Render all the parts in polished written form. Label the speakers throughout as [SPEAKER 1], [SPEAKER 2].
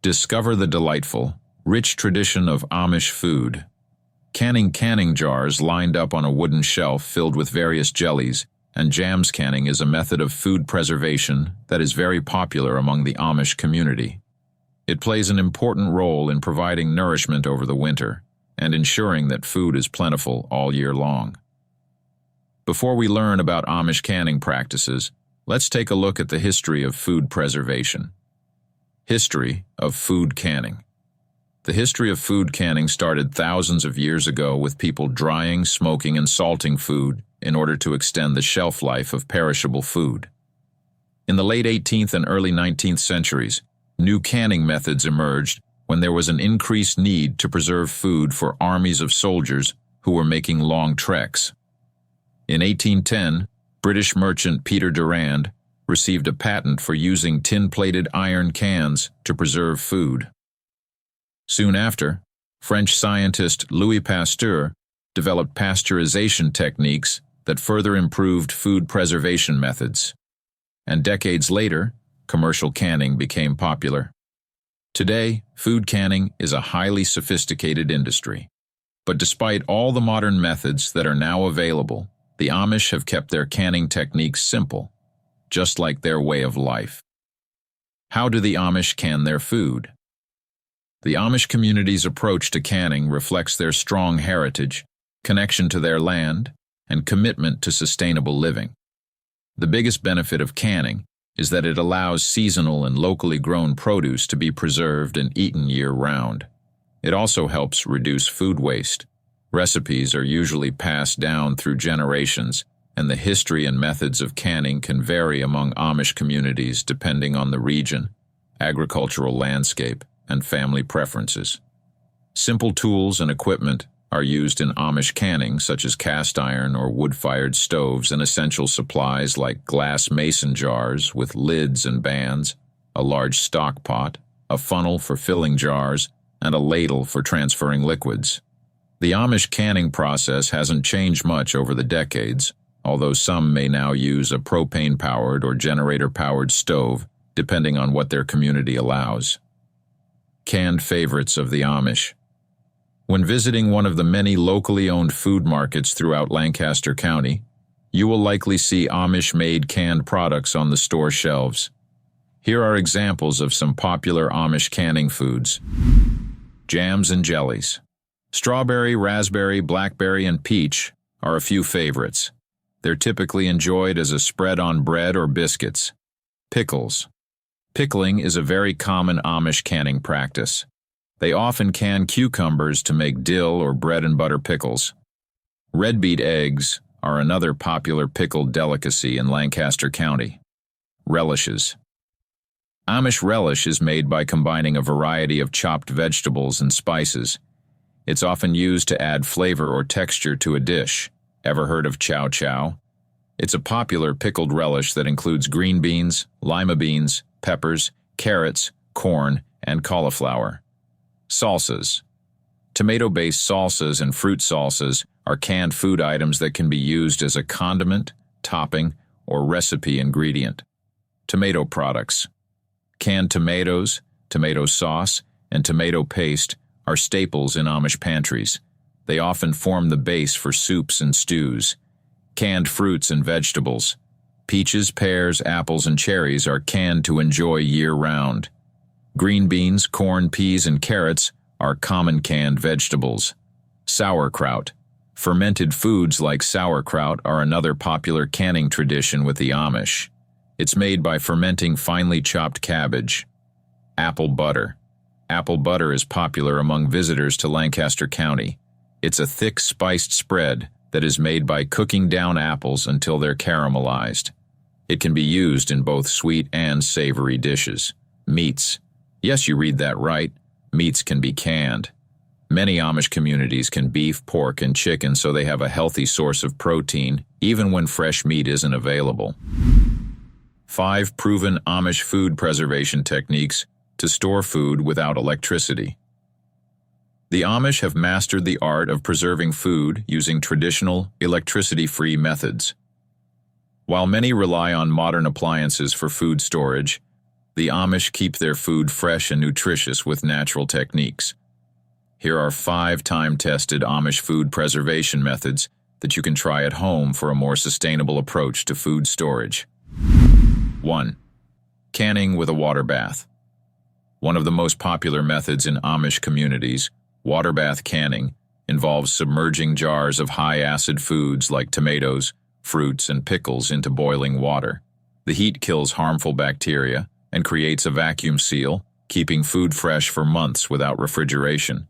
[SPEAKER 1] Discover the delightful, rich tradition of Amish food. Canning jars lined up on a wooden shelf filled with various jellies and jams. Canning is a method of food preservation that is very popular among the Amish community. It plays an important role in providing nourishment over the winter and ensuring that food is plentiful all year long. Before we learn about Amish canning practices, let's take a look at the history of food preservation. History of food canning. The history of food canning started thousands of years ago with people drying, smoking, and salting food in order to extend the shelf life of perishable food. In the late 18th and early 19th centuries, new canning methods emerged when there was an increased need to preserve food for armies of soldiers who were making long treks. In 1810, British merchant Peter Durand received a patent for using tin-plated iron cans to preserve food. Soon after, French scientist Louis Pasteur developed pasteurization techniques that further improved food preservation methods. And decades later, commercial canning became popular. Today, food canning is a highly sophisticated industry. But despite all the modern methods that are now available, the Amish have kept their canning techniques simple, just like their way of life. How do the Amish can their food? The Amish community's approach to canning reflects their strong heritage, connection to their land, and commitment to sustainable living. The biggest benefit of canning is that it allows seasonal and locally grown produce to be preserved and eaten year-round. It also helps reduce food waste. Recipes are usually passed down through generations, and the history and methods of canning can vary among Amish communities depending on the region, agricultural landscape, and family preferences. Simple tools and equipment are used in Amish canning, such as cast iron or wood-fired stoves, and essential supplies like glass mason jars with lids and bands, a large stock pot, a funnel for filling jars, and a ladle for transferring liquids. The Amish canning process hasn't changed much over the decades, although some may now use a propane-powered or generator-powered stove, depending on what their community allows. Canned favorites of the Amish. When visiting one of the many locally owned food markets throughout Lancaster County, you will likely see Amish-made canned products on the store shelves. Here are examples of some popular Amish canning foods. Jams and jellies. Strawberry, raspberry, blackberry, and peach are a few favorites. They're typically enjoyed as a spread on bread or biscuits. Pickles. Pickling is a very common Amish canning practice. They often can cucumbers to make dill or bread and butter pickles. Red beet eggs are another popular pickled delicacy in Lancaster County. Relishes. Amish relish is made by combining a variety of chopped vegetables and spices. It's often used to add flavor or texture to a dish. Ever heard of chow chow? It's a popular pickled relish that includes green beans, lima beans, peppers, carrots, corn, and cauliflower. Salsas. Tomato-based salsas and fruit salsas are canned food items that can be used as a condiment, topping, or recipe ingredient. Tomato products. Canned tomatoes, tomato sauce, and tomato paste are staples in Amish pantries. They often form the base for soups and stews. Canned fruits and vegetables. Peaches, pears, apples, and cherries are canned to enjoy year-round. Green beans, corn, peas, and carrots are common canned vegetables. Sauerkraut. Fermented foods like sauerkraut are another popular canning tradition with the Amish. It's made by fermenting finely chopped cabbage. Apple butter. Apple butter is popular among visitors to Lancaster County. It's a thick, spiced spread that is made by cooking down apples until they're caramelized. It can be used in both sweet and savory dishes. Meats. Yes, you read that right. Meats can be canned. Many Amish communities can beef, pork, and chicken, so they have a healthy source of protein, even when fresh meat isn't available. 5 proven Amish food preservation techniques to store food without electricity. The Amish have mastered the art of preserving food using traditional, electricity-free methods. While many rely on modern appliances for food storage, The Amish keep their food fresh and nutritious with natural techniques. Here are 5 time-tested Amish food preservation methods that you can try at home for a more sustainable approach to food storage. 1. Canning with a water bath. One of the most popular methods in Amish communities, water bath canning, involves submerging jars of high-acid foods like tomatoes, fruits, and pickles into boiling water. The heat kills harmful bacteria and creates a vacuum seal, keeping food fresh for months without refrigeration.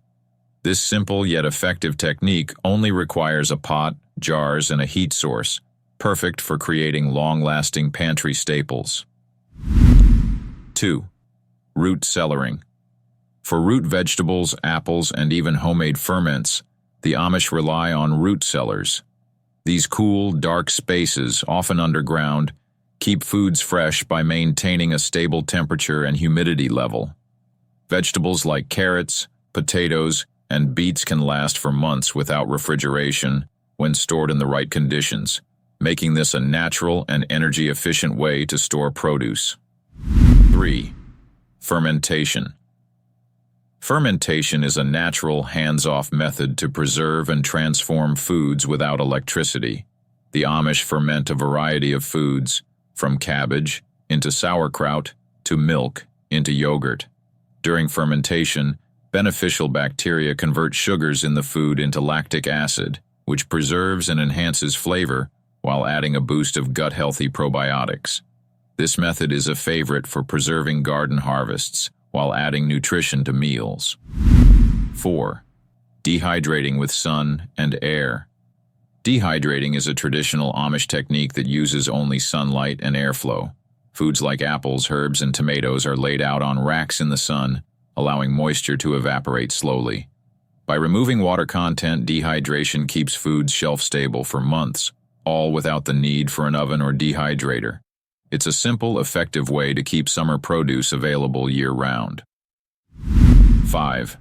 [SPEAKER 1] This simple yet effective technique only requires a pot, jars, and a heat source, perfect for creating long-lasting pantry staples. 2. Root cellaring. For root vegetables, apples, and even homemade ferments, the Amish rely on root cellars. These cool, dark spaces, often underground, keep foods fresh by maintaining a stable temperature and humidity level. Vegetables like carrots, potatoes, and beets can last for months without refrigeration when stored in the right conditions, making this a natural and energy-efficient way to store produce. 3. Fermentation. Fermentation is a natural, hands-off method to preserve and transform foods without electricity. The Amish ferment a variety of foods, from cabbage into sauerkraut to milk into yogurt. During fermentation, beneficial bacteria convert sugars in the food into lactic acid, which preserves and enhances flavor while adding a boost of gut-healthy probiotics. This method is a favorite for preserving garden harvests while adding nutrition to meals. 4. Dehydrating with sun and air. Dehydrating is a traditional Amish technique that uses only sunlight and airflow. Foods like apples, herbs, and tomatoes are laid out on racks in the sun, allowing moisture to evaporate slowly. By removing water content, dehydration keeps foods shelf-stable for months, all without the need for an oven or dehydrator. It's a simple, effective way to keep summer produce available year-round. 5.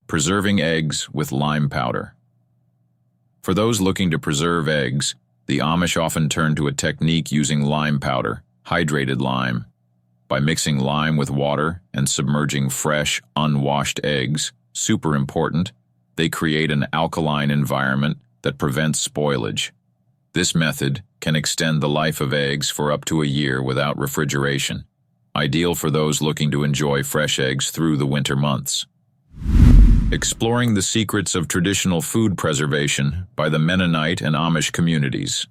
[SPEAKER 1] Preserving eggs with lime powder. For those looking to preserve eggs, the Amish often turn to a technique using lime powder, hydrated lime. By mixing lime with water and submerging fresh, unwashed eggs, super important, they create an alkaline environment that prevents spoilage. This method can extend the life of eggs for up to a year without refrigeration, ideal for those looking to enjoy fresh eggs through the winter months. Exploring the secrets of traditional food preservation by the Mennonite and Amish communities.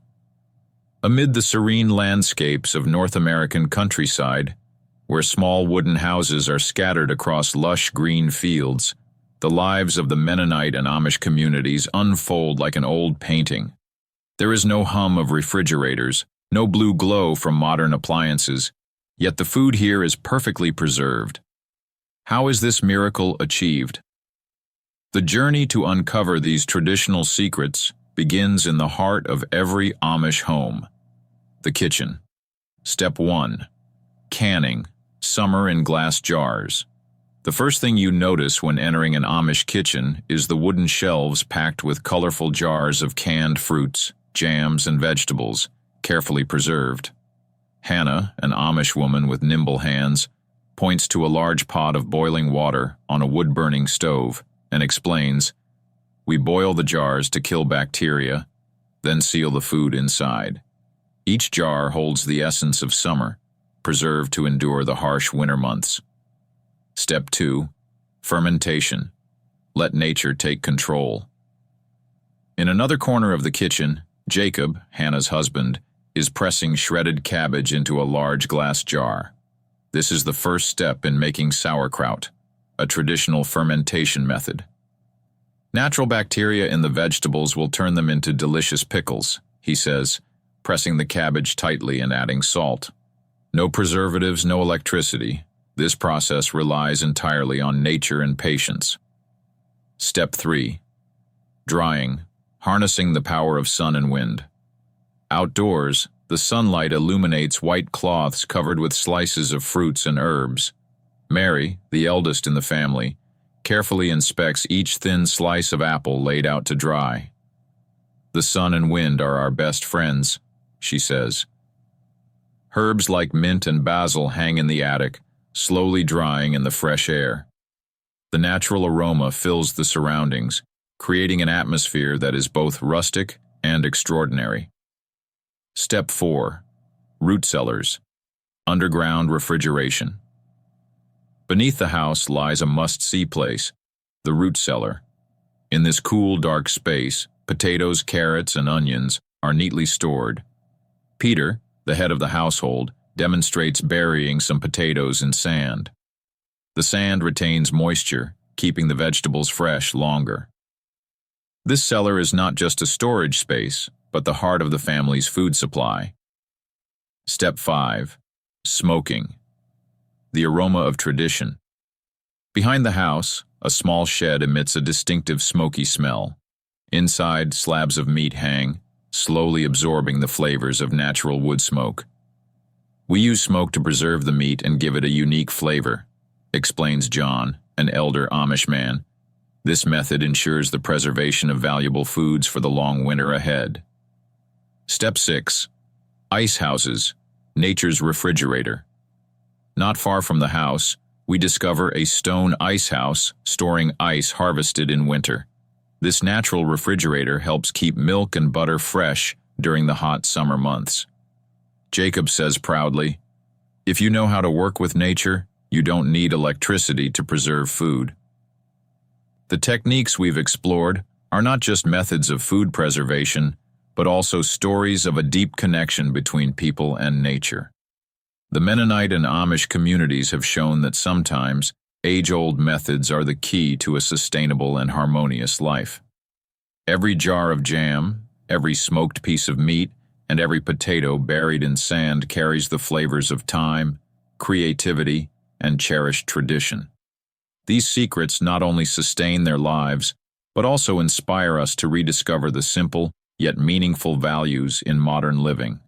[SPEAKER 1] Amid the serene landscapes of North American countryside, where small wooden houses are scattered across lush green fields, the lives of the Mennonite and Amish communities unfold like an old painting. There is no hum of refrigerators, no blue glow from modern appliances, yet the food here is perfectly preserved. How is this miracle achieved? The journey to uncover these traditional secrets begins in the heart of every Amish home, the kitchen. Step 1. Canning, summer in glass jars. The first thing you notice when entering an Amish kitchen is the wooden shelves packed with colorful jars of canned fruits, jams, and vegetables, carefully preserved. Hannah, an Amish woman with nimble hands, points to a large pot of boiling water on a wood-burning stove and explains, "We boil the jars to kill bacteria, then seal the food inside. Each jar holds the essence of summer, preserved to endure the harsh winter months." Step 2. Fermentation. Let nature take control. In another corner of the kitchen, Jacob, Hannah's husband, is pressing shredded cabbage into a large glass jar. This is the first step in making sauerkraut, a traditional fermentation method. Natural bacteria in the vegetables will turn them into delicious pickles, he says, pressing the cabbage tightly and adding salt. No preservatives, no electricity. This process relies entirely on nature and patience. Step 3. Drying, harnessing the power of sun and wind. Outdoors, the sunlight illuminates white cloths covered with slices of fruits and herbs. Mary, the eldest in the family, carefully inspects each thin slice of apple laid out to dry. "The sun and wind are our best friends," she says. Herbs like mint and basil hang in the attic, slowly drying in the fresh air. The natural aroma fills the surroundings, creating an atmosphere that is both rustic and extraordinary. Step 4. Root cellars. Underground refrigeration. Beneath the house lies a must-see place, the root cellar. In this cool, dark space, potatoes, carrots, and onions are neatly stored. Peter, the head of the household, demonstrates burying some potatoes in sand. The sand retains moisture, keeping the vegetables fresh longer. This cellar is not just a storage space, but the heart of the family's food supply. Step 5. Smoking. The aroma of tradition. Behind the house, a small shed emits a distinctive smoky smell. Inside, slabs of meat hang, slowly absorbing the flavors of natural wood smoke. We use smoke to preserve the meat and give it a unique flavor, explains John, an elder Amish man. This method ensures the preservation of valuable foods for the long winter ahead. Step 6. Ice houses, nature's refrigerator. Not far from the house, we discover a stone ice house storing ice harvested in winter. This natural refrigerator helps keep milk and butter fresh during the hot summer months. Jacob says proudly, "If you know how to work with nature, you don't need electricity to preserve food." The techniques we've explored are not just methods of food preservation, but also stories of a deep connection between people and nature. The Mennonite and Amish communities have shown that sometimes age-old methods are the key to a sustainable and harmonious life. Every jar of jam, every smoked piece of meat, and every potato buried in sand carries the flavors of time, creativity, and cherished tradition. These secrets not only sustain their lives, but also inspire us to rediscover the simple yet meaningful values in modern living.